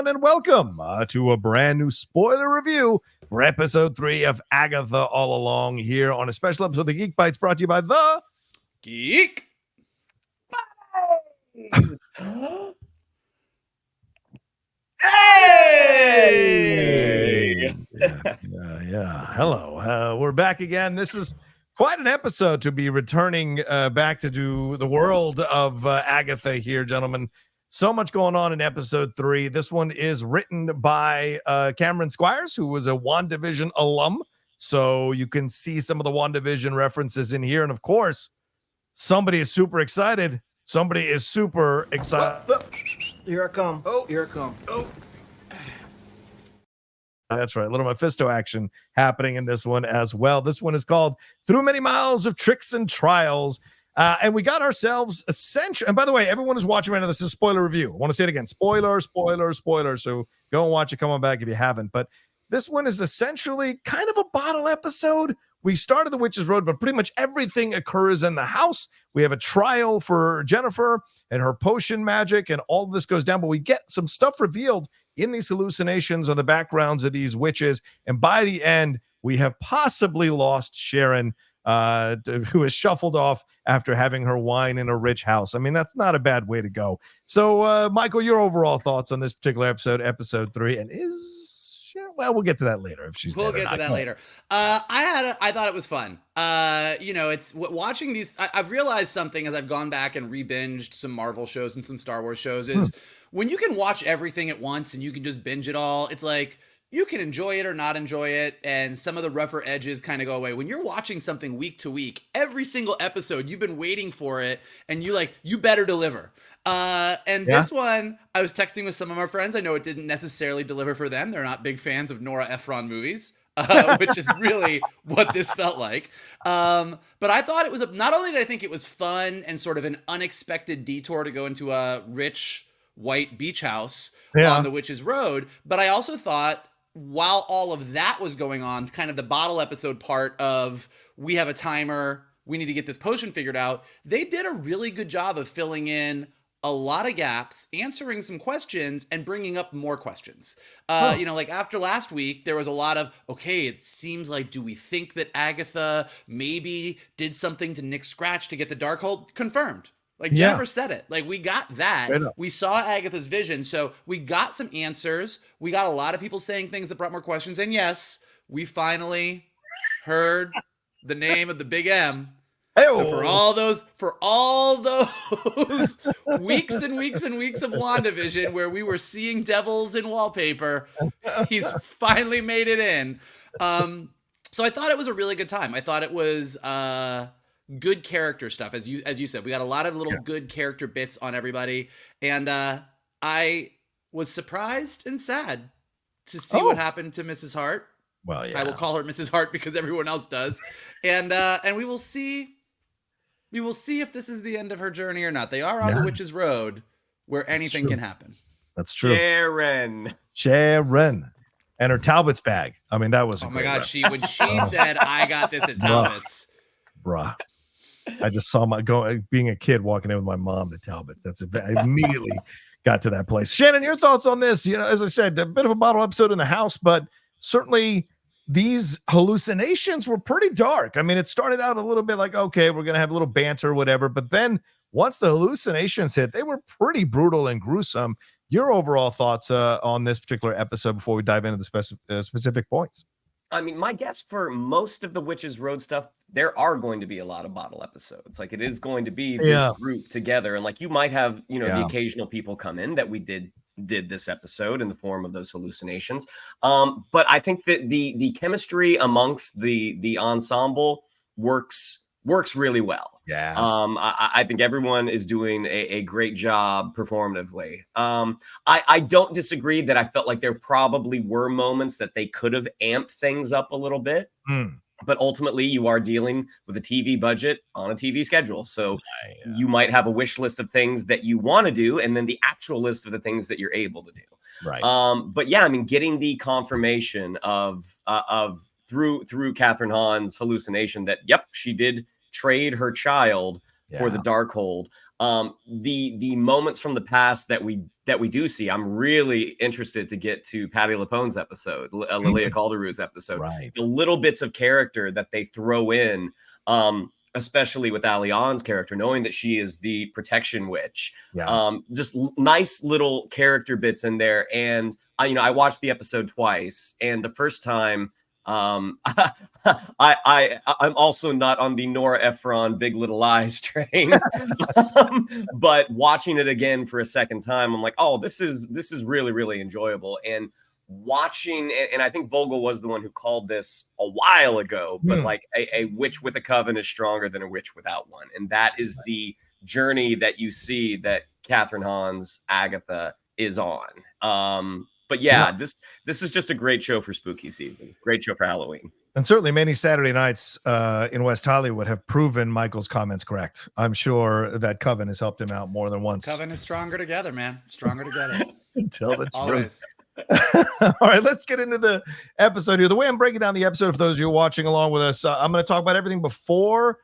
everyone, and welcome to a brand new spoiler review for episode 3 of Agatha All Along here on a special episode of the Geek Bites brought to you by the Geek Buddies. Hey! Yeah. Hello. We're back again. This is quite an episode to be returning back to do the world of Agatha here, gentlemen. So much going on in episode 3. This one is written by Cameron Squires, who was a WandaVision alum. So you can see some of the WandaVision references in here. And of course, somebody is super excited. Here I come. Oh. Here I come. Oh. That's right. A little Mephisto action happening in this one as well. This one is called Through Many Miles of Tricks and Trials. And we got ourselves essential. And by the way, everyone who's watching right now, this is a spoiler review. I want to say it again. Spoiler. So go and watch it. Come on back if you haven't. But this one is essentially kind of a bottle episode. We started the Witch's Road, but pretty much everything occurs in the house. We have a trial for Jennifer and her potion magic, and all of this goes down. But we get some stuff revealed in these hallucinations on the backgrounds of these witches. And by the end, we have possibly lost Sharon, who is shuffled off after having her wine in a rich house. I mean, that's not a bad way to go. So, Michael, your overall thoughts on this particular episode 3, and well, we'll get to that later. We'll get to that later. I thought it was fun. It's watching these. I've realized something as I've gone back and re-binged some Marvel shows and some Star Wars shows is when you can watch everything at once and you can just binge it all. It's like you can enjoy it or not enjoy it, and some of the rougher edges kind of go away. When you're watching something week to week, every single episode, you've been waiting for it, and you better deliver. This one, I was texting with some of our friends. I know it didn't necessarily deliver for them. They're not big fans of Nora Ephron movies, which is really what this felt like. But I thought it was, not only did I think it was fun and sort of an unexpected detour to go into a rich white beach house on the Witch's Road, but I also thought, while all of that was going on, kind of the bottle episode part of we have a timer, we need to get this potion figured out, they did a really good job of filling in a lot of gaps, answering some questions, and bringing up more questions. Like after last week, there was a lot of, okay, it seems like, do we think that Agatha maybe did something to Nick Scratch to get the Darkhold? Confirmed. Like Jennifer said it. Like we got that. We saw Agatha's vision. So we got some answers. We got a lot of people saying things that brought more questions. And yes, we finally heard the name of the Big M. So for all those weeks and weeks and weeks of WandaVision where we were seeing devils in wallpaper, he's finally made it in. So I thought it was a really good time. I thought it was good character stuff, as you said. We got a lot of little good character bits on everybody, and I was surprised and sad to see what happened to Mrs. Hart. Well, yeah, I will call her Mrs. Hart because everyone else does, and we will see. We will see if this is the end of her journey or not. They are on the Witch's Road, where anything can happen. That's true. Sharon, and her Talbot's bag. I mean, that was. Oh my God! When she said, "I got this at Talbot's," bruh. I just saw being a kid walking in with my mom to Talbot's. I immediately got to that place. Shannon, your thoughts on this? As I said, a bit of a bottle episode in the house, but certainly these hallucinations were pretty dark. I mean, it started out a little bit like, okay, we're going to have a little banter or whatever. But then once the hallucinations hit, they were pretty brutal and gruesome. Your overall thoughts on this particular episode before we dive into the specific points? I mean, my guess for most of the Witch's Road stuff, there are going to be a lot of bottle episodes. Like it is going to be this group together. And like you might have, the occasional people come in that we did this episode in the form of those hallucinations. But I think that the chemistry amongst the ensemble works really well. Yeah. I think everyone is doing a great job performatively. I don't disagree that I felt like there probably were moments that they could have amped things up a little bit. But ultimately, you are dealing with a TV budget on a TV schedule. So you might have a wish list of things that you want to do, and then the actual list of the things that you're able to do. Right. But yeah, I mean, getting the confirmation of through Catherine Hahn's hallucination that, yep, she did trade her child for the Darkhold. The moments from the past that we that we do see. I'm really interested to get to Patti LuPone's episode, Lilia Calderou's episode. Right. The little bits of character that they throw in, especially with Alion's character, knowing that she is the protection witch. Yeah. Just nice little character bits in there. And I watched the episode twice, and the first time, I'm also not on the Nora Ephron Big Little Lies train, but watching it again for a second time, I'm like, oh, this is really, really enjoyable. And watching, and I think Vogel was the one who called this a while ago, but like a witch with a coven is stronger than a witch without one. And that is the journey that you see that Catherine Hahn's Agatha is on. But yeah, this is just a great show for spooky season. Great show for Halloween. And certainly many Saturday nights in West Hollywood have proven Michael's comments correct. I'm sure that Coven has helped him out more than once. Coven is stronger together, man. Stronger together. Tell the truth. Always. All right, let's get into the episode here. The way I'm breaking down the episode, for those of you watching along with us, I'm going to talk about everything before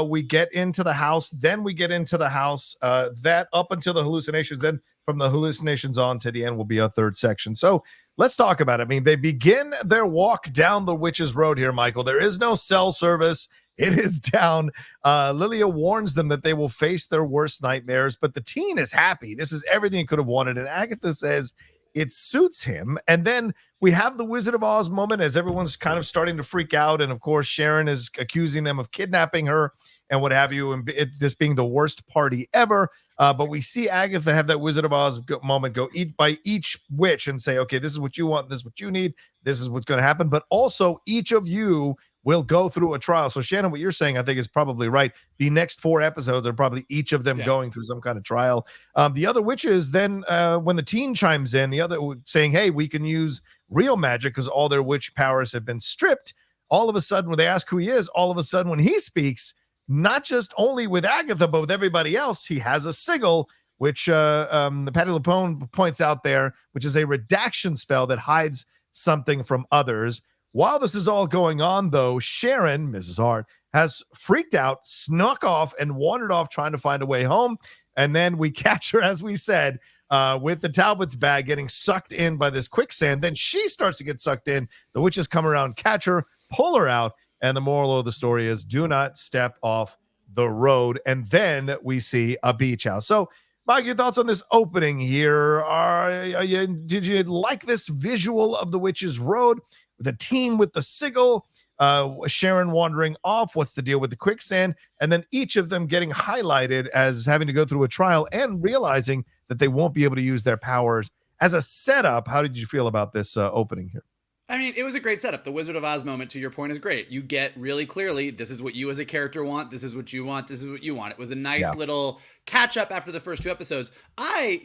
we get into the house. Then we get into the house, that up until the hallucinations. Then from the hallucinations on to the end will be a third section. So let's talk about it. I mean, they begin their walk down the Witch's Road here, Michael. There is no cell service. It is down. Lilia warns them that they will face their worst nightmares, but the teen is happy. This is everything he could have wanted. And Agatha says it suits him. And then we have the Wizard of Oz moment as everyone's kind of starting to freak out. And of course, Sharon is accusing them of kidnapping her and what have you, and this being the worst party ever. But we see Agatha have that Wizard of Oz moment, go eat by each witch and say, okay, this is what you want, this is what you need, this is what's going to happen. But also each of you will go through a trial. So Shannon, what you're saying, I think is probably right. The next 4 episodes are probably each of them going through some kind of trial. The other witches then, when the teen chimes in, the other saying, hey, we can use real magic because all their witch powers have been stripped. All of a sudden, when they ask who he is, all of a sudden when he speaks, not just only with Agatha, but with everybody else, he has a sigil, which Patti LuPone points out there, which is a redaction spell that hides something from others. While this is all going on, though, Sharon, Mrs. Hart, has freaked out, snuck off, and wandered off trying to find a way home. And then we catch her, as we said, with the Talbot's bag getting sucked in by this quicksand. Then she starts to get sucked in. The witches come around, catch her, pull her out. And the moral of the story is do not step off the road. And then we see a beach house. So, Mike, your thoughts on this opening here? Did you like this visual of the Witch's Road? The teen with the sigil, Sharon wandering off. What's the deal with the quicksand? And then each of them getting highlighted as having to go through a trial and realizing that they won't be able to use their powers as a setup. How did you feel about this opening here? I mean, it was a great setup. The Wizard of Oz moment, to your point, is great. You get really clearly, this is what you as a character want. This is what you want. This is what you want. It was a nice little catch up after the first 2 episodes. I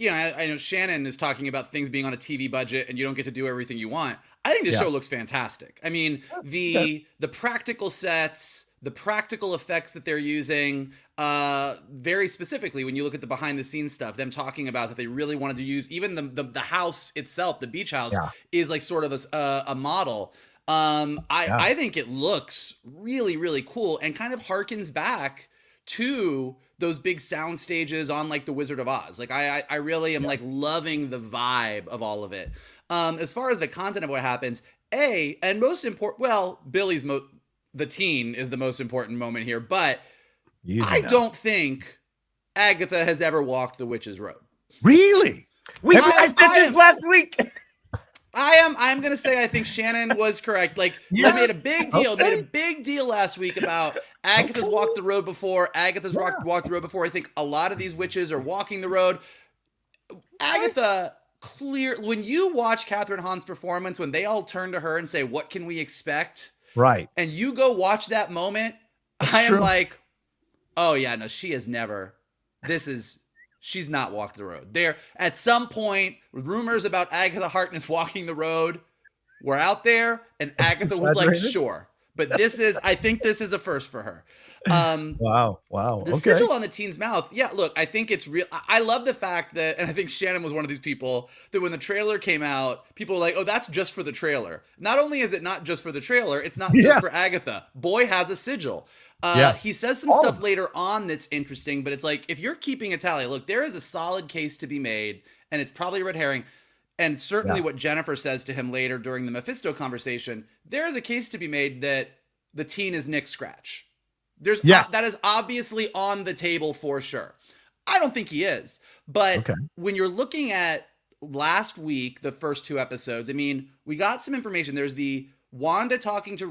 know Shannon is talking about things being on a TV budget and you don't get to do everything you want. I think this show looks fantastic. I mean, the practical sets, the practical effects that they're using, very specifically, when you look at the behind the scenes stuff, them talking about that they really wanted to use even the house itself, the beach house is like sort of a model. I think it looks really, really cool and kind of harkens back to those big sound stages on like the Wizard of Oz. Like I really am like loving the vibe of all of it. As far as the content of what happens, and most important, well, Billy's the teen is the most important moment here, but I don't think Agatha has ever walked the Witch's Road. Really? I said this last week. I'm gonna say I think Shannon was correct. Like they made a big deal, made a big deal last week about Agatha's walked the road before. Agatha's walked the road before. I think a lot of these witches are walking the road. Agatha, when you watch Catherine Hahn's performance, when they all turn to her and say, "What can we expect?" Right. And you go watch that moment, I am like, oh yeah, no, she has never. She's not walked the road. There, at some point, rumors about Agatha Harkness walking the road were out there, and Agatha was like, sure. But I think this is a first for her. Wow. The Okay. sigil on the teen's mouth. Yeah, look, I think it's real. I love the fact that, and I think Shannon was one of these people that when the trailer came out, people were like, oh, that's just for the trailer. Not only is it not just for the trailer, it's not just for Agatha. Boy has a sigil. He says some stuff later on that's interesting, but it's like, if you're keeping a tally, look, there is a solid case to be made, and it's probably a red herring. And certainly what Jennifer says to him later during the Mephisto conversation, there is a case to be made that the teen is Nick Scratch. That is obviously on the table for sure. I don't think he is. But when you're looking at last week, the first 2 episodes, I mean, we got some information. There's the Agatha talking to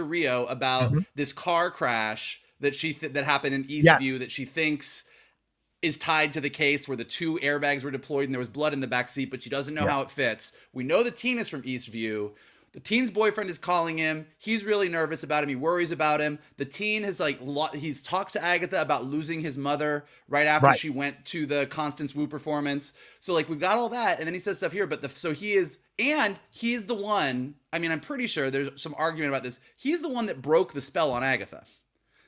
Rio about this car crash that that happened in Eastview that she thinks is tied to the case where the 2 airbags were deployed and there was blood in the backseat, but she doesn't know how it fits. We know the teen is from Eastview. The teen's boyfriend is calling him. He's really nervous about him. He worries about him. The teen has he's talks to Agatha about losing his mother right after she went to the Constance Wu performance. So we've got all that. And then he says stuff here, but he's the one, I mean, I'm pretty sure there's some argument about this. He's the one that broke the spell on Agatha.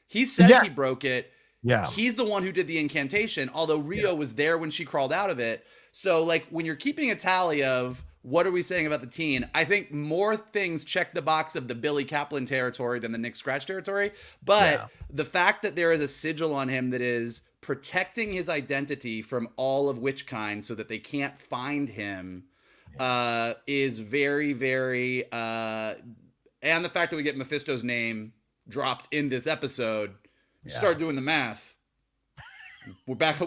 He says he broke it. Yeah. He's the one who did the incantation, although Rio was there when she crawled out of it. So when you're keeping a tally of what are we saying about the teen, I think more things check the box of the Billy Kaplan territory than the Nick Scratch territory. But the fact that there is a sigil on him that is protecting his identity from all of which kind so that they can't find him is very, very... and the fact that we get Mephisto's name dropped in this episode, start doing the math. We're back.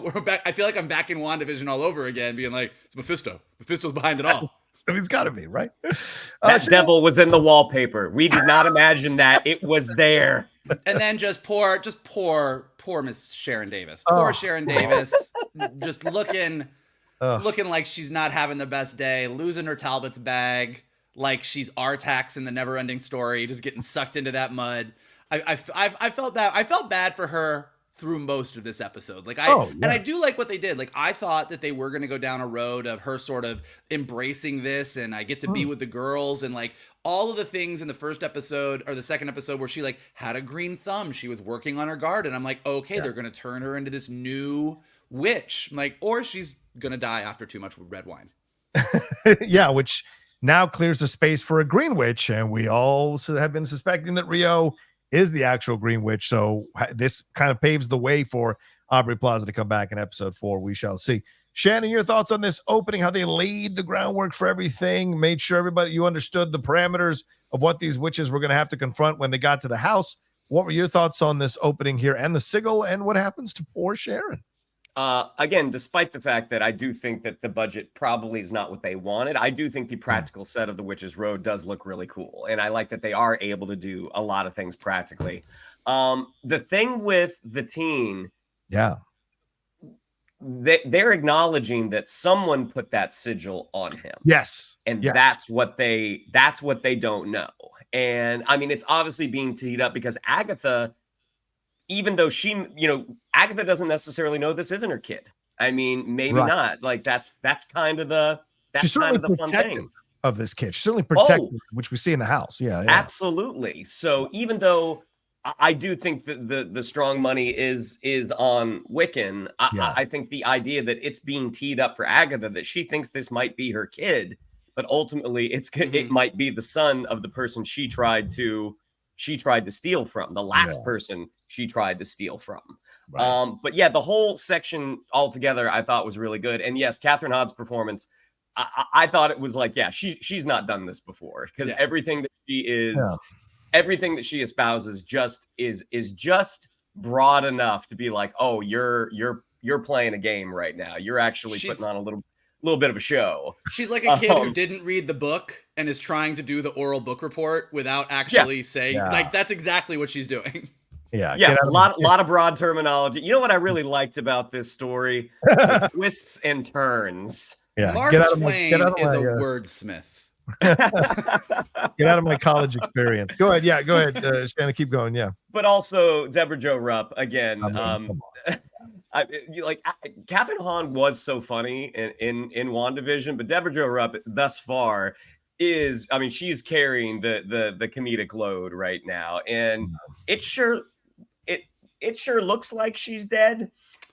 I feel like I'm back in WandaVision all over again, being like, it's Mephisto. Mephisto's behind it all. He's got to be, right? That devil was in the wallpaper. We did not imagine that. It was there. And then just poor Miss Sharon Davis. Poor Sharon Davis, just looking like she's not having the best day, losing her Talbot's bag, like she's Artax in the Never-Ending Story, just getting sucked into that mud. I felt bad. I felt bad for her through most of this episode. And I do like what they did. I thought that they were going to go down a road of her sort of embracing this, and I get to be with the girls, and all of the things in the first episode or the second episode where she had a green thumb. She was working on her garden. I'm like, okay, they're going to turn her into this new witch. Or she's going to die after too much red wine. Which now clears the space for a green witch. And we all have been suspecting that Rio is the actual Green Witch. So this kind of paves the way for Aubrey Plaza to come back in episode 4. We shall see. Shannon, your thoughts on this opening, how they laid the groundwork for everything, made sure you understood the parameters of what these witches were going to have to confront when they got to the house. What were your thoughts on this opening here and the sigil, and what happens to poor Sharon? Again, despite the fact that I do think that the budget probably is not what they wanted, I do think the practical set of the Witch's Road does look really cool. And I like that they are able to do a lot of things practically. The thing with the teen, they're acknowledging that someone put that sigil on him. Yes. And that's what they don't know. And I mean, it's obviously being teed up because Agatha, even though Agatha doesn't necessarily know this isn't her kid. I mean, maybe not. That's kind of the fun thing of this kid. She's certainly protected, which we see in the house. Yeah, absolutely. So even though I do think that the strong money is on Wiccan, I think the idea that it's being teed up for Agatha, that she thinks this might be her kid, but ultimately it might be the son of the person she tried to steal from, the last person she tried to steal from. Right. But the whole section altogether I thought was really good. And yes, Catherine Hodd's performance, I thought it was she's not done this before, because everything that she is, everything that she espouses is just broad enough to be like, oh, you're playing a game right now. You're actually putting on a little bit of a show. She's like a kid who didn't read the book and is trying to do the oral book report without actually saying, that's exactly what she's doing. Yeah, a lot of broad terminology. You know what I really liked about this story? The twists and turns. Yeah, Mark Twain is a wordsmith. Get out of my college experience. Go ahead. Yeah, go ahead. Shannon, keep going. Yeah. But also Deborah Jo Rupp again. Catherine Hahn was so funny in WandaVision, but Deborah Jo Rupp thus far is, I mean, she's carrying the comedic load right now, and it sure looks like she's dead,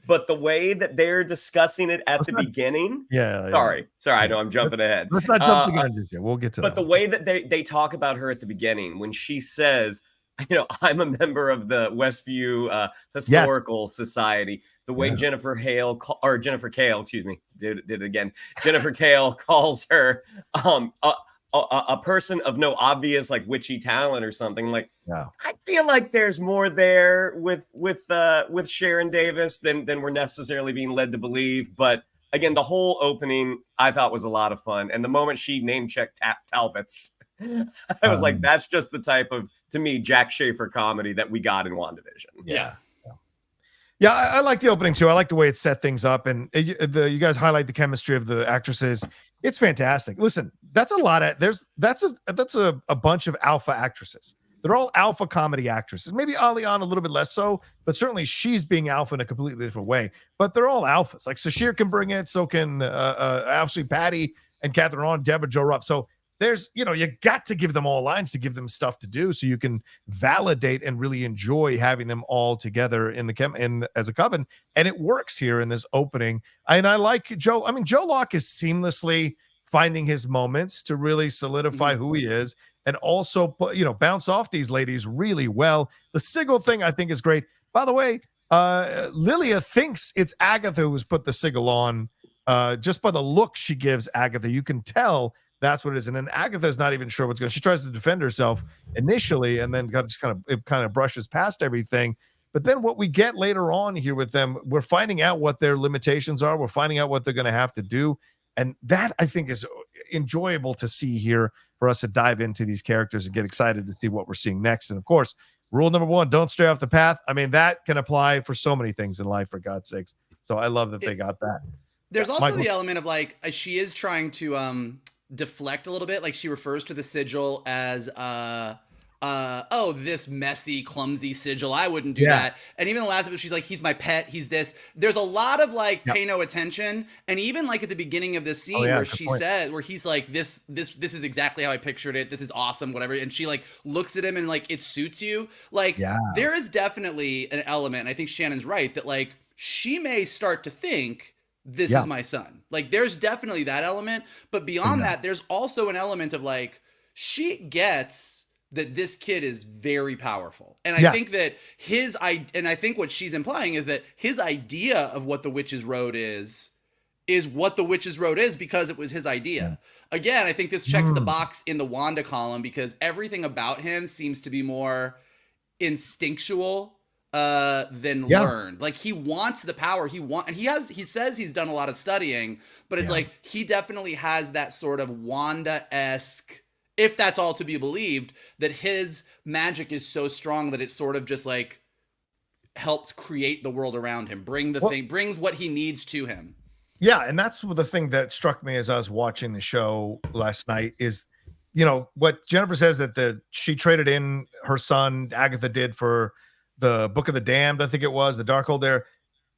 but the way that they're discussing it at the beginning, sorry, I know I'm jumping ahead. Let's not jump the gun just yet. We'll get to that. But the way that they talk about her at the beginning, when she says, I'm a member of the Westview Historical Society. The way Jennifer Cale, excuse me, did it again. Jennifer Cale calls her a person of no obvious like witchy talent or something. Like, I feel like there's more there with Sharon Davis than we're necessarily being led to believe. But again, the whole opening I thought was a lot of fun, and the moment she name checked Talbots, I was like, that's just the type of, to me, Jack Schaefer comedy that we got in WandaVision. Yeah, I like the opening too. I like the way it set things up, and you guys highlight the chemistry of the actresses. It's fantastic. Listen, that's a lot of that's a bunch of alpha actresses. They're all alpha comedy actresses. Maybe Aliana a little bit less so, but certainly she's being alpha in a completely different way. But they're all alphas. Like Sashir can bring it, so can actually Patty and Catherine on, Deborah, Joe Rupp. So there's, you got to give them all lines to give them stuff to do so you can validate and really enjoy having them all together as a coven. And it works here in this opening. And I like Joe. I mean, Joe Locke is seamlessly finding his moments to really solidify who he is and also, bounce off these ladies really well. The Sigil thing I think is great. By the way, Lilia thinks it's Agatha who's put the Sigil on. Just by the look she gives Agatha, you can tell that's what it is. And then Agatha's not even sure what's going on. She tries to defend herself initially and then just kind of brushes past everything. But then what we get later on here with them, we're finding out what their limitations are. We're finding out what they're going to have to do. And that, I think, is enjoyable to see here for us to dive into these characters and get excited to see what we're seeing next. And, of course, rule number 1, don't stray off the path. I mean, that can apply for so many things in life, for God's sakes. So I love that they got that. There's also the element of, like, she is trying to deflect a little bit. Like, she refers to the Sigil as this messy, clumsy Sigil, I wouldn't do that. And even the last bit, she's like, he's my pet, he's this. There's a lot of like pay no attention. And even like at the beginning of this scene where she said, where he's like, this is exactly how I pictured it, this is awesome, whatever, and she like looks at him and like, it suits you. Like, there is definitely an element, and I think Shannon's right, that like she may start to think this is my son. Like, there's definitely that element, but beyond that, there's also an element of like, she gets that this kid is very powerful. And I think that and I think what she's implying is that his idea of what the Witch's Road is what the Witch's Road is because it was his idea. Again, I think this checks the box in the Wanda column because everything about him seems to be more instinctual than learned. Like, he wants the power. And he says he's done a lot of studying, but it's like he definitely has that sort of Wanda-esque, if that's all to be believed, that his magic is so strong that it sort of just like helps create the world around him, brings what he needs to him. Yeah, and that's the thing that struck me as I was watching the show last night is, what Jennifer says that she traded in her son, Agatha did, for the Book of the Damned, I think it was, the Darkhold there.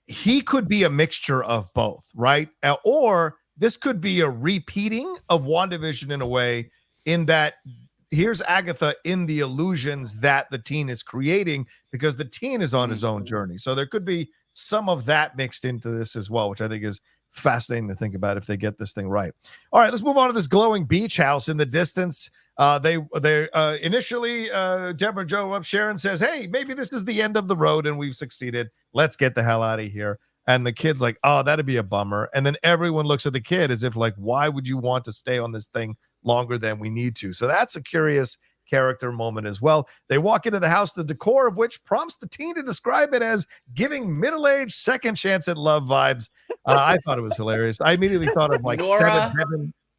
He could be a mixture of both, right? Or this could be a repeating of WandaVision in a way, in that here's Agatha in the illusions that the teen is creating because the teen is on his own journey. So there could be some of that mixed into this as well, which I think is fascinating to think about if they get this thing right. All right, let's move on to this glowing beach house in the distance. They initially, Deborah, Joe Rupp, Sharon says, hey, maybe this is the end of the road and we've succeeded. Let's get the hell out of here. And the kid's like, oh, that'd be a bummer. And then everyone looks at the kid as if like, why would you want to stay on this thing longer than we need to? So that's a curious character moment as well. They walk into the house, the decor of which prompts the teen to describe it as giving middle-aged second chance at love vibes. I thought it was hilarious. I immediately thought of like Nora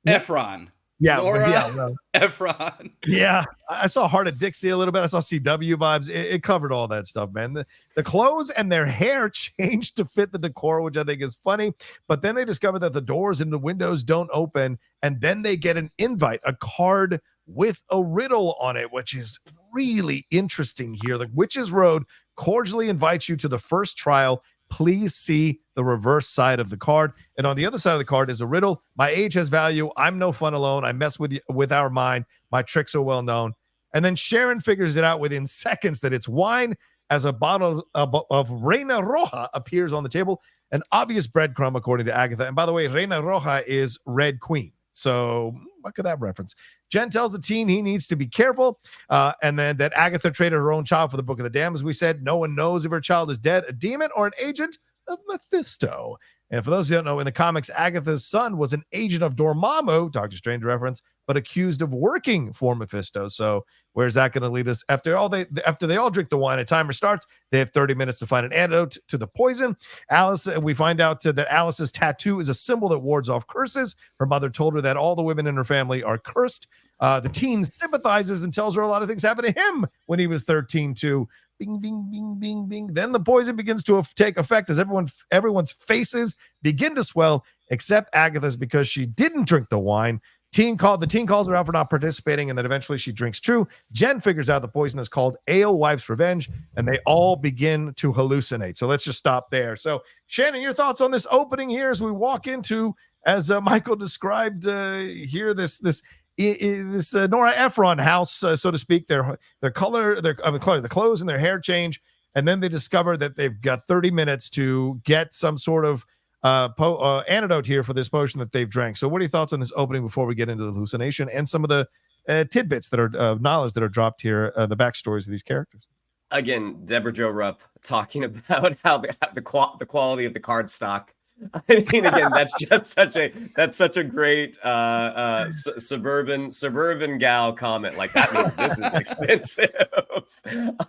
Ephron. Ephron. Yeah, I saw Heart of Dixie a little bit. I saw CW vibes. It covered all that stuff, man. The clothes and their hair changed to fit the decor, which I think is funny. But then they discover that the doors and the windows don't open, and then they get an invite, a card with a riddle on it, which is really interesting here. The Witch's Road cordially invites you to the first trial. Please see the reverse side of the card. And on the other side of the card is a riddle. My age has value. I'm no fun alone. I mess with our mind. My tricks are well known. And then Sharon figures it out within seconds that it's wine as a bottle of Reina Roja appears on the table. An obvious breadcrumb, according to Agatha. And by the way, Reina Roja is Red Queen. So what could that reference? Jen tells the teen he needs to be careful. And then that Agatha traded her own child for the Book of the Damned. As we said, no one knows if her child is dead, a demon, or an agent of Mephisto. And for those who don't know, in the comics, Agatha's son was an agent of Dormammu, Doctor Strange reference, but accused of working for Mephisto. So where's that going to lead us? After they all drink the wine, a timer starts. They have 30 minutes to find an antidote to the poison. We find out that Alice's tattoo is a symbol that wards off curses. Her mother told her that all the women in her family are cursed. The teen sympathizes and tells her a lot of things happened to him when he was 13 too. Bing, bing, bing, bing, bing. Then the poison begins to take effect as everyone's faces begin to swell, except Agatha's, because she didn't drink the wine. The teen calls her out for not participating, and then eventually she drinks true. Jen figures out the poison is called Alewife's Revenge, and they all begin to hallucinate. So let's just stop there. So Shannon, your thoughts on this opening here as we walk into, as Michael described here, this Nora Ephron house, so to speak. Their color, the clothes and their hair change, and then they discover that they've got 30 minutes to get some sort of antidote here for this potion that they've drank. So what are your thoughts on this opening before we get into the hallucination and some of the tidbits that are knowledge that are dropped here, the backstories of these characters? Again, Deborah Jo Rupp talking about how the quality of the card stock. I mean, again, that's such a great suburban gal comment. Like, that means this is expensive.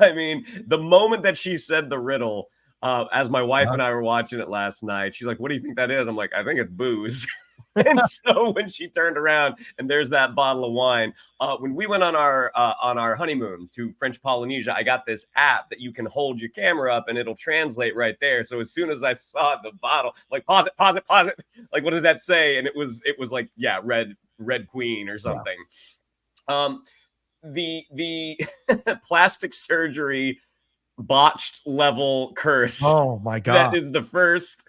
I mean, the moment that she said the riddle, as my wife and I were watching it last night, she's like, "What do you think that is?" I'm like, "I think it's booze." And so when she turned around and there's that bottle of wine, when we went on our honeymoon to French Polynesia, I got this app that you can hold your camera up and it'll translate right there. So as soon as I saw the bottle, like, pause it. Like, what did that say? And it was like, yeah, red queen or something. Yeah. The plastic surgery botched level curse. Oh my god, that is the first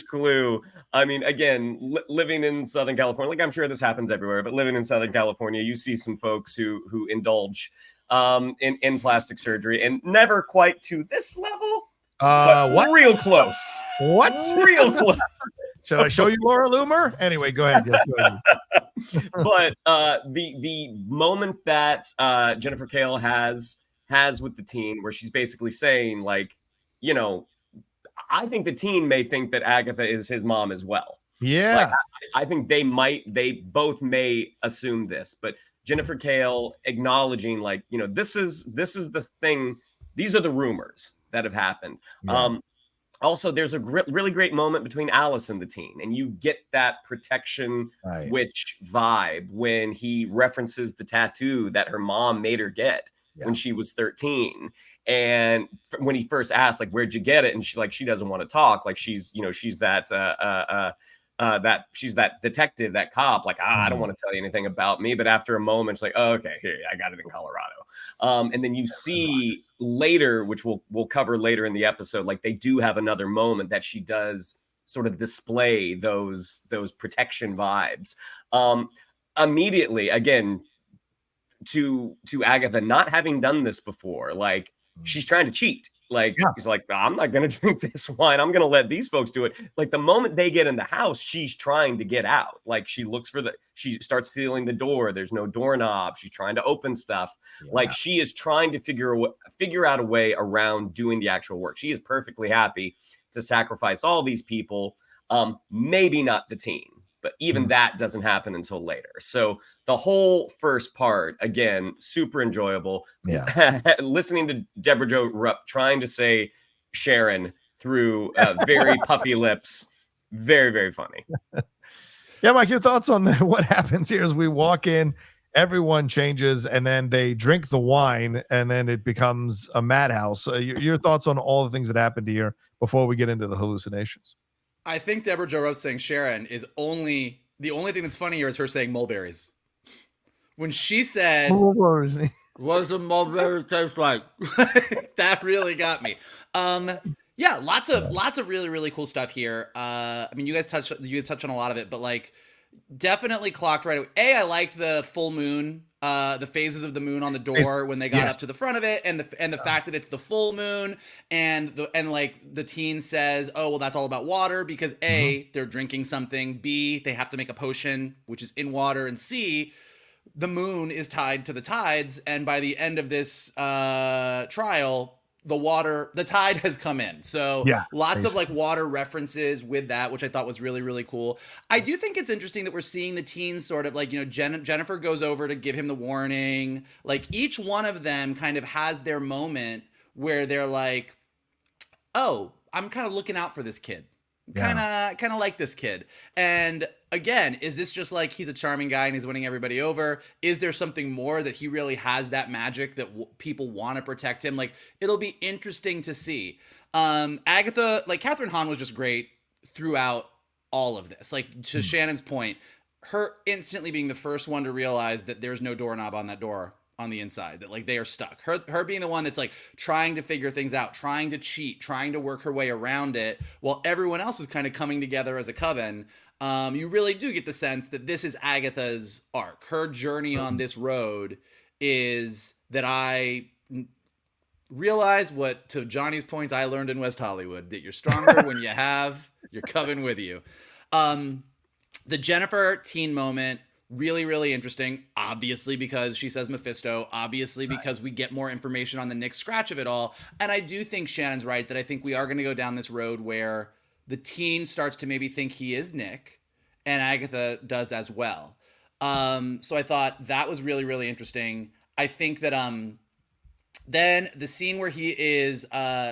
clue. I mean, again, living in Southern California, like, I'm sure this happens everywhere, but living in Southern California, you see some folks who indulge in plastic surgery, and never quite to this level, but what? Real close. What? Real close. Should I show you Laura Loomer? Anyway, go ahead. But the moment that Jennifer Cale has with the teen, where she's basically saying, like, you know, I think the teen may think that Agatha is his mom as well. Yeah. Like, I think they both may assume this, but Jennifer Cale acknowledging, like, you know, this is the thing. These are the rumors that have happened. Yeah. Also, there's a really great moment between Alice and the teen, and you get that protection witch vibe when he references the tattoo that her mom made her get when she was 13. And when he first asked, like, where'd you get it? And she doesn't want to talk. Like, she's that she's that detective, that cop, like, I don't want to tell you anything about me. But after a moment, it's like, oh, okay, here, I got it in Colorado. And then you see later, which we'll cover later in the episode, like, they do have another moment that she does sort of display those protection vibes. Immediately, again, to Agatha not having done this before, like, she's trying to cheat. Like, she's like, I'm not going to drink this wine. I'm going to let these folks do it. Like, the moment they get in the house, she's trying to get out. Like, she starts feeling the door. There's no doorknob. She's trying to open stuff. Yeah. Like, she is trying to figure out a way around doing the actual work. She is perfectly happy to sacrifice all these people. Maybe not the teen, but even that doesn't happen until later. So the whole first part, again, super enjoyable. Yeah. Listening to Deborah Jo Rupp trying to say Sharon through very puffy lips. Very, very funny. Yeah, Mike, your thoughts on what happens here as we walk in, everyone changes, and then they drink the wine, and then it becomes a madhouse. Your thoughts on all the things that happened here before we get into the hallucinations? I think Deborah Jo Rupp saying Sharon is the only thing that's funny here is her saying mulberries. When she said, "What does a mulberry taste like?" That really got me. Yeah, lots of really really cool stuff here. I mean, you guys touch on a lot of it, but like definitely clocked right away. I liked the full moon, the phases of the moon on the door when they got up to the front of it, and the fact that it's the full moon, and like the teen says, oh well, that's all about water because A, they're drinking something, B, they have to make a potion which is in water, and C, the moon is tied to the tides, and by the end of this trial, the tide has come in. So lots of like water references with that, which I thought was really, really cool. I do think it's interesting that we're seeing the teens sort of like, Jennifer goes over to give him the warning. Like each one of them kind of has their moment where they're like, oh, I'm kind of looking out for this kid. Kind of like this kid. And again, is this just like he's a charming guy and he's winning everybody over? Is there something more that he really has that magic that people want to protect him? Like, it'll be interesting to see. Agatha, like Catherine Hahn was just great throughout all of this. Like to Shannon's point, her instantly being the first one to realize that there's no doorknob on that door on the inside, that like they are stuck. Her being the one that's like trying to figure things out, trying to cheat, trying to work her way around it while everyone else is kind of coming together as a coven. You really do get the sense that this is Agatha's arc. Her journey on this road is that I realize what, to Johnny's point, I learned in West Hollywood, that you're stronger when you have your coven with you. The Jennifer teen moment, really, really interesting, obviously because she says Mephisto, obviously because we get more information on the Nick Scratch of it all. And I do think Shannon's right that I think we are going to go down this road where the teen starts to maybe think he is Nick, and Agatha does as well. So I thought that was really, really interesting. I think that then the scene where he is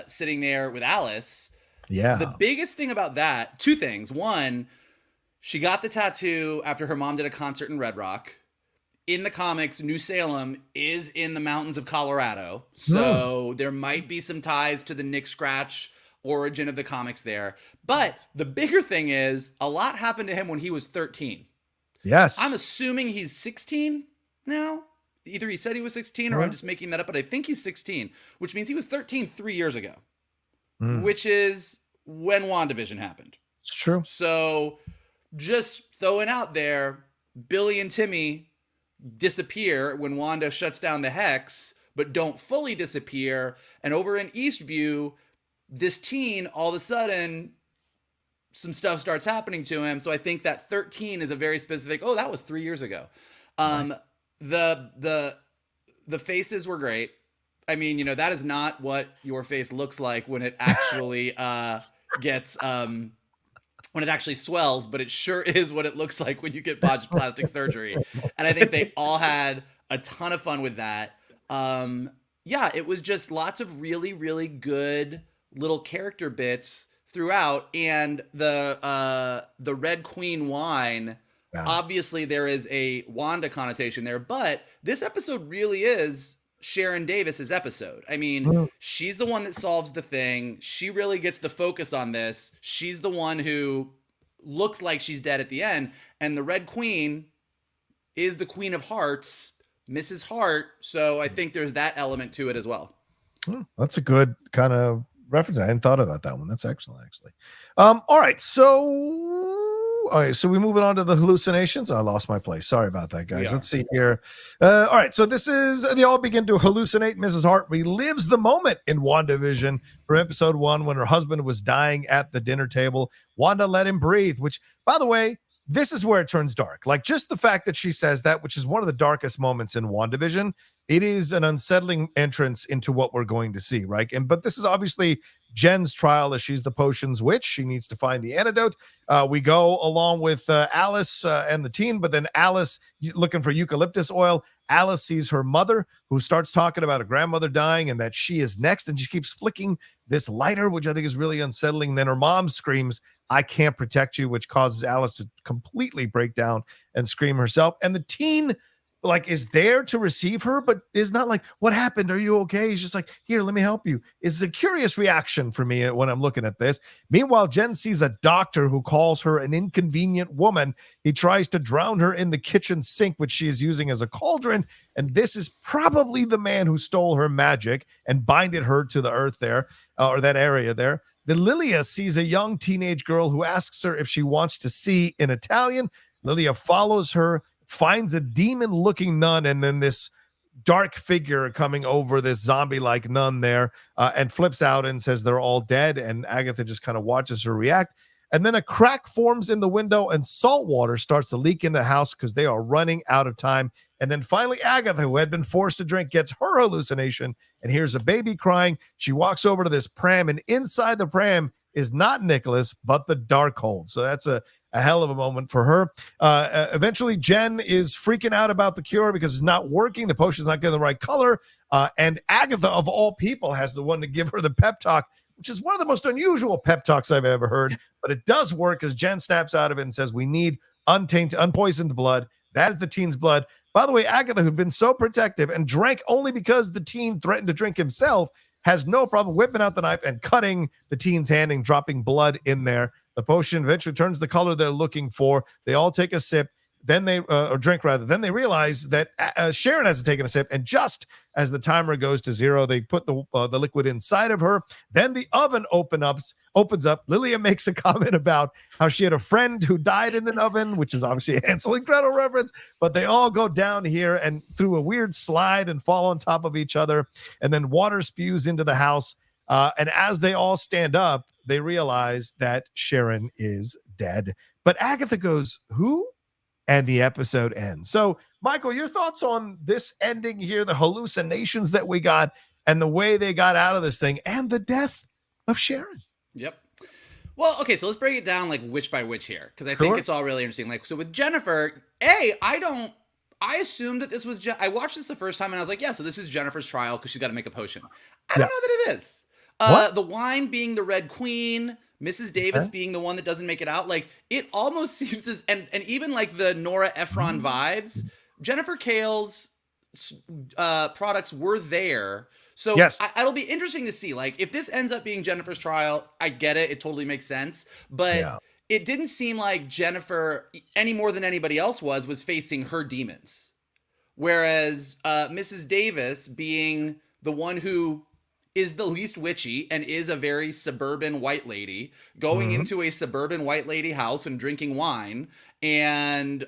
sitting there with Alice, the biggest thing about that, two things. One, she got the tattoo after her mom did a concert in Red Rock. In the comics, New Salem is in the mountains of Colorado. So there might be some ties to the Nick Scratch origin of the comics there. But the bigger thing is a lot happened to him when he was 13. Yes. I'm assuming he's 16 now. Either he said he was 16 or I'm just making that up, but I think he's 16, which means he was 13 3 years ago, which is when WandaVision happened. It's true. So just throwing out there, Billy and Timmy disappear when Wanda shuts down the Hex, but don't fully disappear. And over in Eastview, this teen, all of a sudden, some stuff starts happening to him. So I think that 13 is a very specific, oh, that was 3 years ago. The faces were great. I mean, that is not what your face looks like when it actually gets... when it actually swells, but it sure is what it looks like when you get botched plastic surgery. And I think they all had a ton of fun with that. It was just lots of really, really good little character bits throughout. And the Red Queen wine, obviously there is a Wanda connotation there, but this episode really is Sharon Davis's episode. I mean, she's the one that solves the thing. She really gets the focus on this. She's the one who looks like she's dead at the end. And the Red Queen is the Queen of Hearts, Mrs. Hart. So I think there's that element to it as well. That's a good kind of reference. I hadn't thought about that one. That's excellent, actually. All right, so we moving on to the hallucinations. I lost my place. Sorry about that, guys. Let's see here. All right, so this is they all begin to hallucinate. Mrs. Hart relives the moment in WandaVision from episode 1 when her husband was dying at the dinner table. Wanda let him breathe, which, by the way, this is where it turns dark. Like just the fact that she says that, which is one of the darkest moments in WandaVision, it is an unsettling entrance into what we're going to see, right? But this is obviously Jen's trial as she's the potions witch. She needs to find the antidote. We go along with Alice and the teen, but then Alice looking for eucalyptus oil. Alice sees her mother, who starts talking about her grandmother dying and that she is next, and she keeps flicking this lighter, which I think is really unsettling. And then her mom screams, "I can't protect you," which causes Alice to completely break down and scream herself. And the teen is there to receive her, but is not like, "What happened? Are you okay?" He's just like, "Here, let me help you." It's a curious reaction for me when I'm looking at this. Meanwhile, Jen sees a doctor who calls her an inconvenient woman. He tries to drown her in the kitchen sink, which she is using as a cauldron. And this is probably the man who stole her magic and binded her to the earth there, or that area there. Then Lilia sees a young teenage girl who asks her if she wants to see in Italian. Lilia follows her, finds a demon-looking nun, and then this dark figure coming over this zombie-like nun there, and flips out and says they're all dead. And Agatha just kind of watches her react. And then a crack forms in the window, and salt water starts to leak in the house because they are running out of time. And then finally, Agatha, who had been forced to drink, gets her hallucination and hears a baby crying. She walks over to this pram, and inside the pram is not Nicholas, but the Darkhold. So that's a hell of a moment for her. Eventually, Jen is freaking out about the cure because it's not working. The potion's not getting the right color. And Agatha, of all people, has the one to give her the pep talk, which is one of the most unusual pep talks I've ever heard. But it does work as Jen snaps out of it and says, we need unpoisoned blood. That is the teen's blood. By the way, Agatha, who'd been so protective and drank only because the teen threatened to drink himself, has no problem whipping out the knife and cutting the teen's hand and dropping blood in there. The potion eventually turns the color they're looking for. They all take a sip. Then they drink rather. Then they realize that Sharon hasn't taken a sip, and just as the timer goes to 0, they put the liquid inside of her. Then the oven opens up. Lilia makes a comment about how she had a friend who died in an oven, which is obviously a Hansel and Gretel reference. But they all go down here and through a weird slide and fall on top of each other, and then water spews into the house. And as they all stand up, they realize that Sharon is dead. But Agatha goes, "Who?" And the episode ends. So, Michael, your thoughts on this ending here, the hallucinations that we got, and the way they got out of this thing, and the death of Sharon? Yep. Well, okay, so let's break it down like which by which here, because I think it's all really interesting. Like, so with Jennifer, I assumed that this was, I watched this the first time and I was like, yeah, so this is Jennifer's trial because she's got to make a potion. I don't know that it is. The wine being the Red Queen, Mrs. Davis being the one that doesn't make it out, like it almost seems as, and even like the Nora Ephron vibes, Jennifer Kale's products were there. So it'll be interesting to see, like if this ends up being Jennifer's trial, I get it. It totally makes sense. But it didn't seem like Jennifer, any more than anybody else was facing her demons. Whereas Mrs. Davis being the one who is the least witchy and is a very suburban white lady going into a suburban white lady house and drinking wine and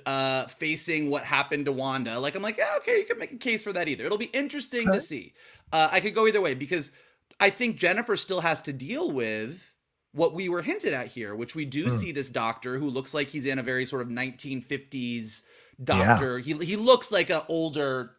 facing what happened to Wanda. Like, I'm like, yeah, okay, you can make a case for that either. It'll be interesting to see. I could go either way because I think Jennifer still has to deal with what we were hinted at here, which we do see this doctor who looks like he's in a very sort of 1950s doctor. He looks like an older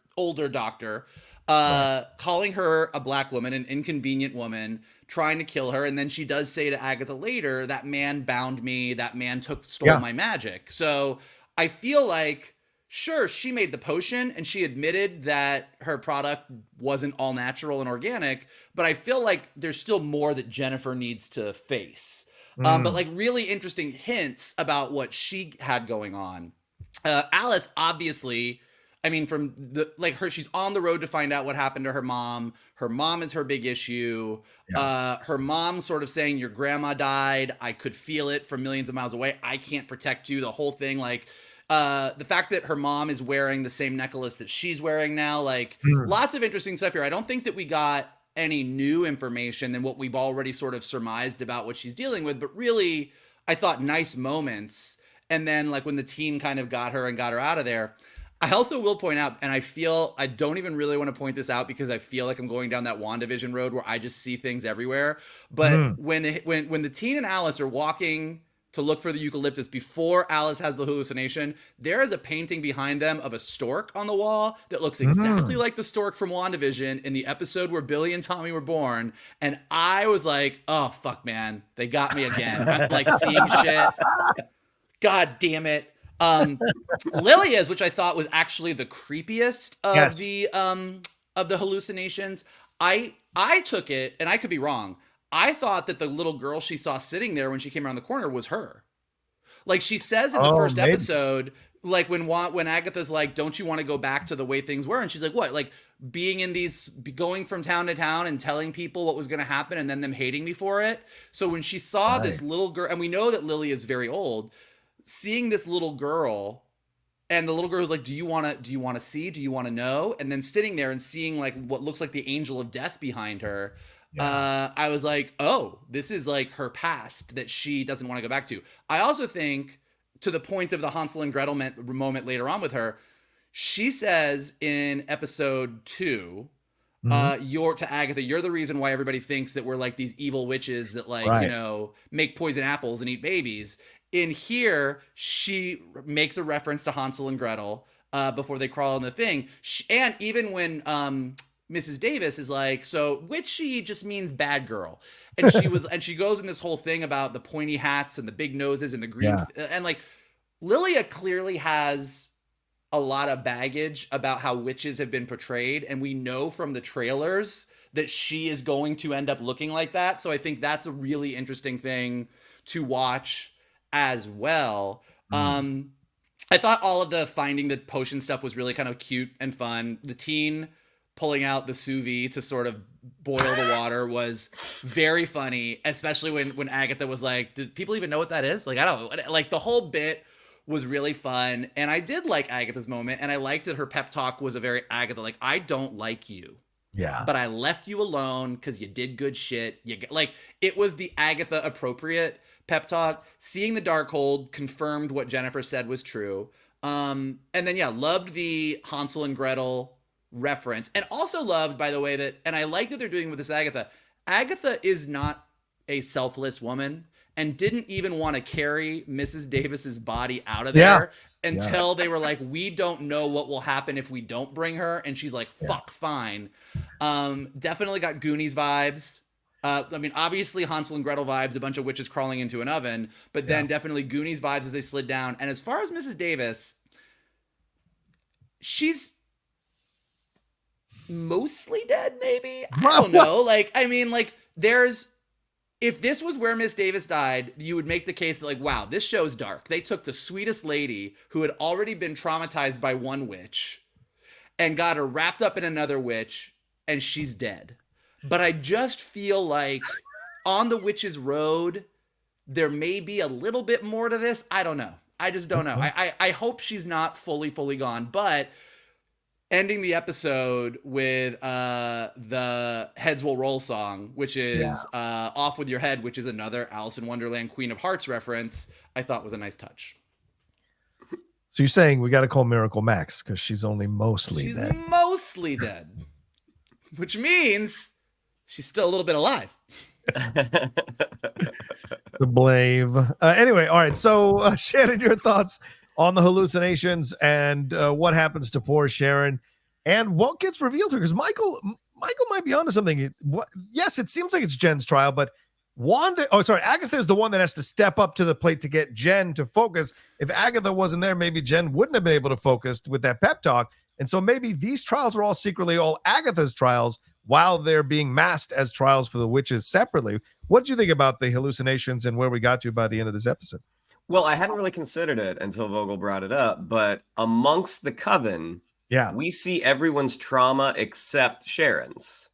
doctor. Calling her a black woman, an inconvenient woman, trying to kill her. And then she does say to Agatha later, that man bound me, that man stole my magic. So I feel like, sure, she made the potion and she admitted that her product wasn't all natural and organic, but I feel like there's still more that Jennifer needs to face. But like really interesting hints about what she had going on. Alice, obviously, I mean, from the she's on the road to find out what happened to her mom. Her mom is her big issue. Her mom sort of saying, your grandma died. I could feel it from millions of miles away. I can't protect you. The whole thing, like the fact that her mom is wearing the same necklace that she's wearing now, like lots of interesting stuff here. I don't think that we got any new information than what we've already sort of surmised about what she's dealing with, but really, I thought nice moments. And then like when the teen kind of got her out of there. I also will point out, and I don't even really want to point this out because I feel like I'm going down that WandaVision road where I just see things everywhere. But when the teen and Alice are walking to look for the eucalyptus before Alice has the hallucination, there is a painting behind them of a stork on the wall that looks exactly like the stork from WandaVision in the episode where Billy and Tommy were born. And I was like, oh, fuck, man. They got me again. I'm like seeing shit. God damn it. Lilia's, which I thought was actually the creepiest of the hallucinations. I took it, and I could be wrong. I thought that the little girl she saw sitting there when she came around the corner was her. Like she says in the first episode, like when Agatha's like, don't you want to go back to the way things were? And she's like, what? Like going from town to town and telling people what was going to happen and then them hating me for it. So when she saw this little girl, and we know that Lily is very old, seeing this little girl, and the little girl was like, do you want to see? Do you want to know? And then sitting there and seeing like what looks like the angel of death behind her. I was like, oh, this is like her past that she doesn't want to go back to. I also think, to the point of the Hansel and Gretel moment later on with her, she says in episode 2, you're to Agatha, you're the reason why everybody thinks that we're like these evil witches that like, you know, make poison apples and eat babies. In here, she makes a reference to Hansel and Gretel before they crawl in the thing. And even when Mrs. Davis is like, so witchy just means bad girl. And she goes in this whole thing about the pointy hats and the big noses and the green. And like, Lilia clearly has a lot of baggage about how witches have been portrayed. And we know from the trailers that she is going to end up looking like that. So I think that's a really interesting thing to watch as well. I thought all of the finding the potion stuff was really kind of cute and fun. The teen pulling out the sous vide to sort of boil the water was very funny, especially when Agatha was like, do people even know what that is? Like, I don't know. Like, the whole bit was really fun. And I did like Agatha's moment. And I liked that her pep talk was a very Agatha, like, I don't like you. Yeah. But I left you alone because you did good shit. Like, it was the Agatha appropriate pep talk. Seeing the Darkhold confirmed what Jennifer said was true. And then, yeah, loved the Hansel and Gretel reference. And also loved, by the way, that, and I like that they're doing with this Agatha. Agatha is not a selfless woman and didn't even want to carry Mrs. Davis's body out of there until they were like, we don't know what will happen if we don't bring her. And she's like, fuck, fine. Definitely got Goonies vibes. I mean, obviously Hansel and Gretel vibes, a bunch of witches crawling into an oven, but then definitely Goonies vibes as they slid down. And as far as Mrs. Davis, she's mostly dead, maybe? I don't know. Like, I mean, like, if this was where Miss Davis died, you would make the case that, like, wow, this show's dark. They took the sweetest lady who had already been traumatized by one witch and got her wrapped up in another witch, and she's dead. But I just feel like on the witch's road, there may be a little bit more to this. I don't know. I just don't know. I hope she's not fully gone, but ending the episode with the Heads Will Roll song, which is Off With Your Head, which is another Alice in Wonderland Queen of Hearts reference, I thought was a nice touch. So you're saying we got to call Miracle Max because she's only mostly dead. She's mostly dead, which means she's still a little bit alive. The blave. Anyway, all right. So Shannon, your thoughts on the hallucinations and what happens to poor Sharon and what gets revealed to her? Because Michael might be onto something. Yes, it seems like it's Jen's trial, but Agatha is the one that has to step up to the plate to get Jen to focus. If Agatha wasn't there, maybe Jen wouldn't have been able to focus with that pep talk. And so maybe these trials are all secretly all Agatha's trials while they're being masked as trials for the witches separately. What did you think about the hallucinations and where we got to by the end of this episode? Well, I hadn't really considered it until Vogel brought it up, but amongst the coven, we see everyone's trauma except Sharon's.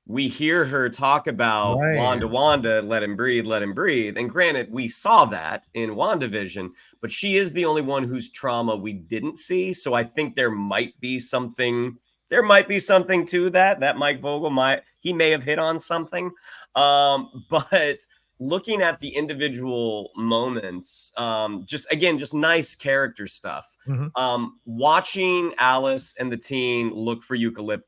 We hear her talk about Wanda, let him breathe. And granted, we saw that in WandaVision, but she is the only one whose trauma we didn't see. So I think there might be something to that. That Mike Vogel may have hit on something. But looking at the individual moments, just nice character stuff. Watching Alice and the teen look for eucalyptus,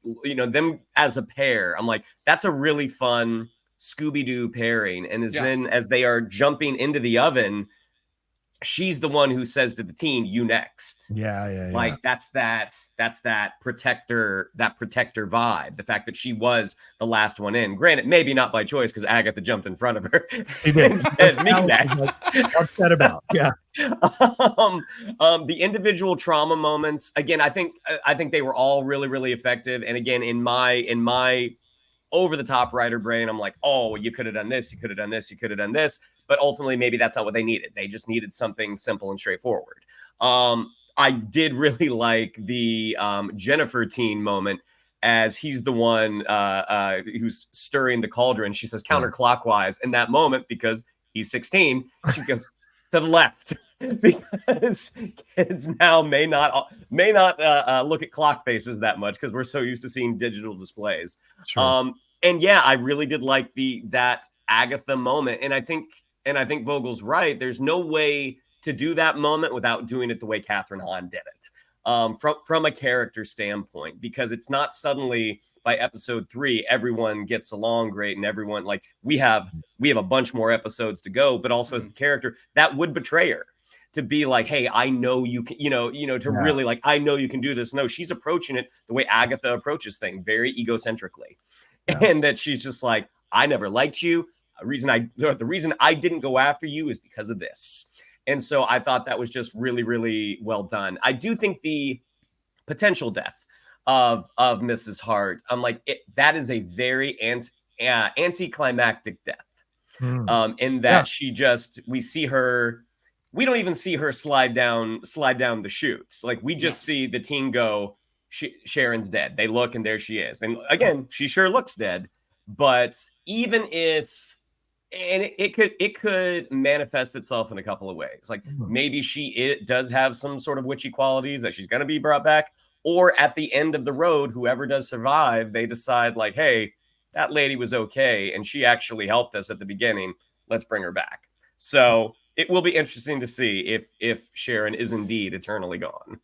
them as a pair, I'm like, that's a really fun Scooby-Doo pairing. And then as they are jumping into the oven, she's the one who says to the teen, "You next." Like that's that protector vibe. The fact that she was the last one in. Granted, maybe not by choice because Agatha jumped in front of her and said, "Me next." Upset about the individual trauma moments. Again, I think they were all really, really effective. And again, in my over the top writer brain, I'm like, oh, you could have done this, you could have done this, you could have done this. But ultimately, maybe that's not what they needed. They just needed something simple and straightforward. I did really like the Jennifer teen moment as he's the one who's stirring the cauldron. She says counterclockwise in that moment because he's 16. She goes to the left because kids now may not look at clock faces that much because we're so used to seeing digital displays. And yeah, I really did like that Agatha moment. And I think Vogel's right. There's no way to do that moment without doing it the way Catherine Hahn did it. From a character standpoint, because it's not suddenly by episode 3 everyone gets along great and everyone, like, we have a bunch more episodes to go, but also as the character that would betray her to be like, hey, I know you can, really like, I know you can do this. No, she's approaching it the way Agatha approaches things, very egocentrically. And that she's just like, I never liked you. The reason I didn't go after you is because of this. And so I thought that was just really, really well done. I do think the potential death of Mrs. Hart, I'm like, that is a very anticlimactic death. In that we don't even see her slide down the chutes. Like, we just see the team go, Sharon's dead. They look and there she is. And again, she sure looks dead. But even if, and it could manifest itself in a couple of ways. Like, maybe it does have some sort of witchy qualities that she's going to be brought back. Or at the end of the road, whoever does survive, they decide like, hey, that lady was okay, and she actually helped us at the beginning. Let's bring her back. So it will be interesting to see if Sharon is indeed eternally gone.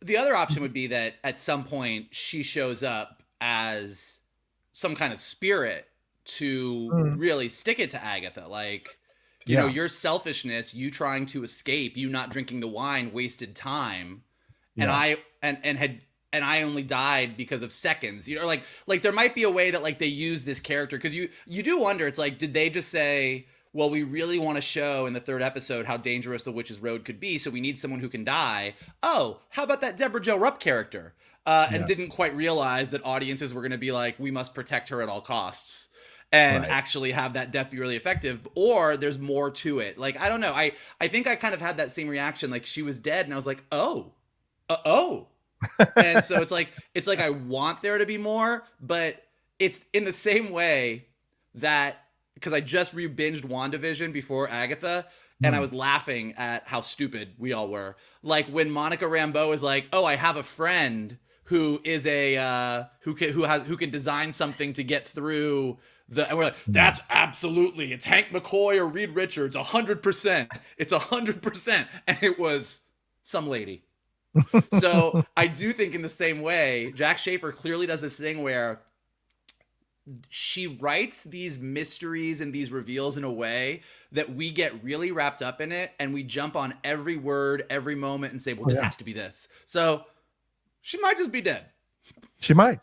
The other option would be that at some point she shows up as some kind of spirit to really stick it to Agatha. Like, you know, your selfishness, you trying to escape, you not drinking the wine, wasted time. And I only died because of seconds. You know, like there might be a way that like they use this character, because you do wonder, it's like, did they just say, well, we really want to show in the 3rd episode how dangerous the witch's road could be, so we need someone who can die. Oh, how about that Deborah Jo Rupp character? And didn't quite realize that audiences were going to be like, we must protect her at all costs, and actually have that death be really effective. Or there's more to it. Like, I don't know. I think I kind of had that same reaction. Like, she was dead, and I was like, oh. And so it's like I want there to be more, but it's in the same way that, because I just re-binged WandaVision before Agatha, and I was laughing at how stupid we all were. Like, when Monica Rambeau is like, oh, I have a friend who is who can design something to get through and we're like, that's absolutely, it's Hank McCoy or Reed Richards, 100%. It's 100%. And it was some lady. So I do think in the same way, Jack Schaefer clearly does this thing where she writes these mysteries and these reveals in a way that we get really wrapped up in it, and we jump on every word, every moment, and say, well, this has to be this. So she might just be dead. She might.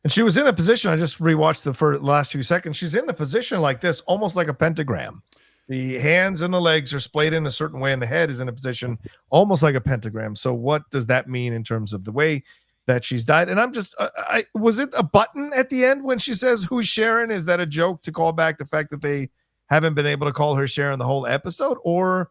And she was in a position, I just rewatched the last few seconds. She's in the position like this, almost like a pentagram. The hands and the legs are splayed in a certain way, and the head is in a position almost like a pentagram. So what does that mean in terms of the way that she's died? And I'm just, was it a button at the end when she says, who's Sharon? Is that a joke to call back the fact that they haven't been able to call her Sharon the whole episode? Or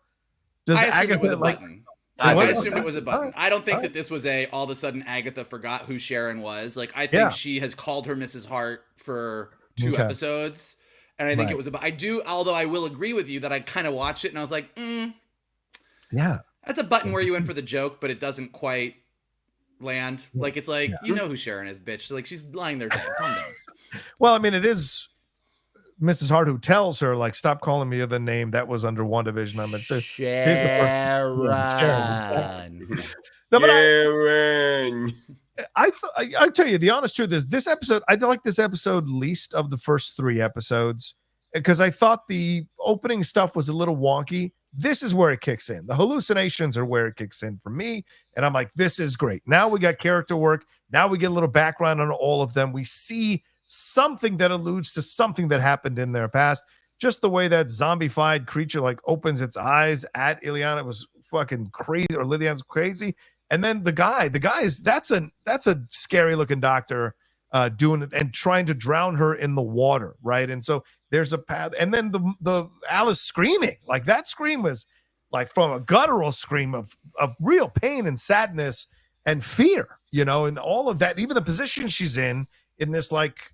does Agatha, it was a button. I assumed it was a button. I don't think that this was all of a sudden Agatha forgot who Sharon was. Like, I think she has called her Mrs. Hart for 2 episodes. And I think it was although I will agree with you that I kind of watched it and I was like, yeah, that's a button where you in for the joke, but it doesn't quite land. Like, it's like, you know who Sharon is, bitch. So, like, she's lying there dead. Calm down. Well, I mean, it is Mrs. Hart who tells her, like, stop calling me the name that was under WandaVision. I'm Sharon. No, but I tell you, the honest truth is this episode, I like this episode least of the first 3 episodes, because I thought the opening stuff was a little wonky. This is where it kicks in. The hallucinations are where it kicks in for me. And I'm like, this is great. Now we got character work. Now we get a little background on all of them. We see something that alludes to something that happened in their past. Just the way that zombified creature like opens its eyes at Ileana was fucking crazy, or Lillian's crazy. And then the guy is that's a scary looking doctor doing it and trying to drown her in the water, right? And so there's a path. And then the Alice screaming, like that scream was like from a guttural scream of real pain and sadness and fear, you know, and all of that. Even the position she's in this like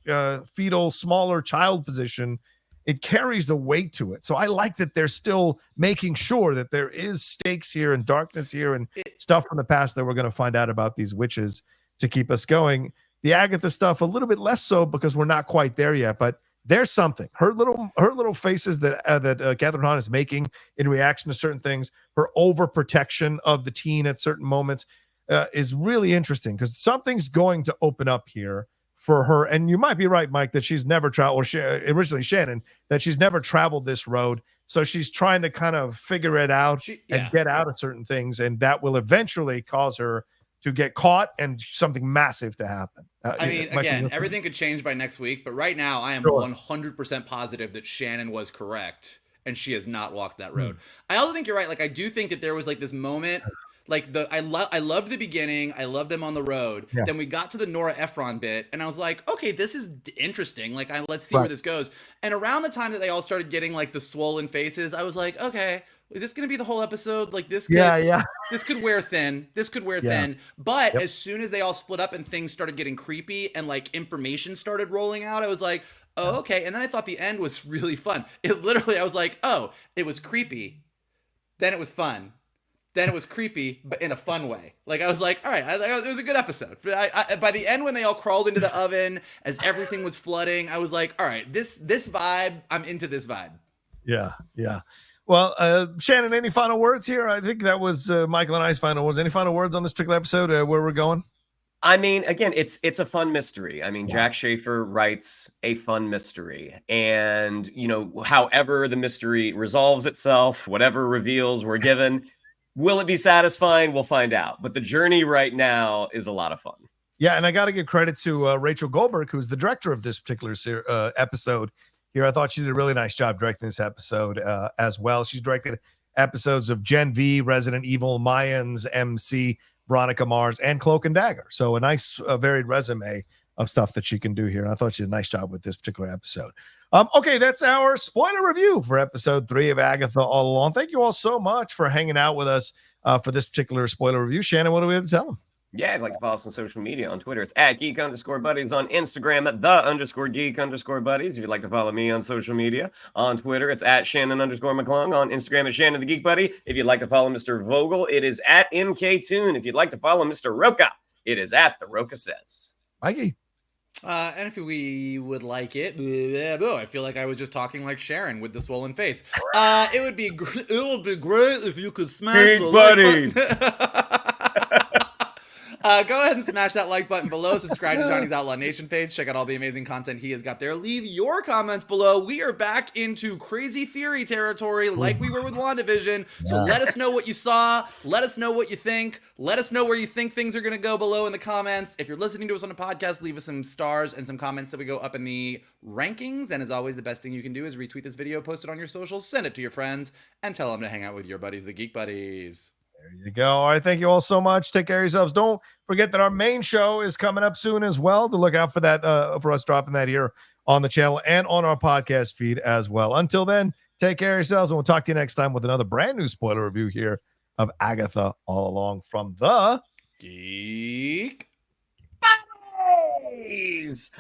fetal, smaller child position, it carries the weight to it. So I like that they're still making sure that there is stakes here and darkness here and stuff from the past that we're going to find out about these witches to keep us going. The Agatha stuff a little bit less so because we're not quite there yet, but there's something. Her little faces that Catherine Hahn is making in reaction to certain things, her overprotection of the teen at certain moments is really interesting because something's going to open up here for her. And you might be right, Mike, that she's never traveled, or originally Shannon, that she's never traveled this road. So she's trying to kind of figure it out and get out of certain things. And that will eventually cause her to get caught and something massive to happen. I mean, again, everything could change by next week, but right now I am 100% positive that Shannon was correct and she has not walked that road. I also think you're right. Like, I do think that there was like this moment, like I loved the beginning. I loved him on the road. Yeah. Then we got to the Nora Ephron bit and I was like, okay, this is interesting. Like, let's see where this goes. And around the time that they all started getting like the swollen faces, I was like, okay, is this going to be the whole episode? Like this could, this could wear thin. This could wear thin. But as soon as they all split up and things started getting creepy and like information started rolling out, I was like, oh, okay. And then I thought the end was really fun. It literally, I was like, oh, it was creepy. Then it was fun. Then it was creepy, but in a fun way. Like, I was like, all right, it was a good episode. By the end, when they all crawled into the oven, as everything was flooding, I was like, all right, this vibe, I'm into this vibe. Yeah. Well, Shannon, any final words here? I think that was Michael and I's final words. Any final words on this particular episode, where we're going? I mean, again, it's a fun mystery. I mean, Jack Schaefer writes a fun mystery. And, however the mystery resolves itself, whatever reveals we're given, will it be satisfying? We'll find out. But the journey right now is a lot of fun. Yeah, and I got to give credit to Rachel Goldberg, who's the director of this particular episode. Here, I thought she did a really nice job directing this episode as well. She's directed episodes of Gen V, Resident Evil, Mayans, MC, Veronica Mars, and Cloak and Dagger. So a nice, varied resume of stuff that she can do here. And I thought she did a nice job with this particular episode. Okay, that's our spoiler review for episode 3 of Agatha All Along. Thank you all so much for hanging out with us for this particular spoiler review. Shannon, what do we have to tell them? Yeah, if you'd like to follow us on social media. On Twitter, it's at geek_buddies. On Instagram, at _geek_buddies. If you'd like to follow me on social media, on Twitter, it's at Shannon_McClung. On Instagram, it's Shannon the Geek Buddy. If you'd like to follow Mr. Vogel, it is at MKToon. If you'd like to follow Mr. Rocha, it is at The Rocha Says. Mikey. And if we would like it, I feel like I was just talking like Sharon with the swollen face. It would be great if you could smash the like button. Go ahead and smash that like button below. Subscribe to Johnny's Outlaw Nation page. Check out all the amazing content he has got there. Leave your comments below. We are back into crazy theory territory like we were with WandaVision. So let us know what you saw. Let us know what you think. Let us know where you think things are going to go below in the comments. If you're listening to us on a podcast, leave us some stars and some comments that we go up in the rankings. And as always, the best thing you can do is retweet this video, post it on your socials, send it to your friends, and tell them to hang out with your buddies, the Geek Buddies. There you go. All right. Thank you all so much. Take care of yourselves. Don't forget that our main show is coming up soon as well. To look out for that, for us dropping that here on the channel and on our podcast feed as well. Until then, take care of yourselves, and we'll talk to you next time with another brand new spoiler review here of Agatha All Along from the Geek Buddies.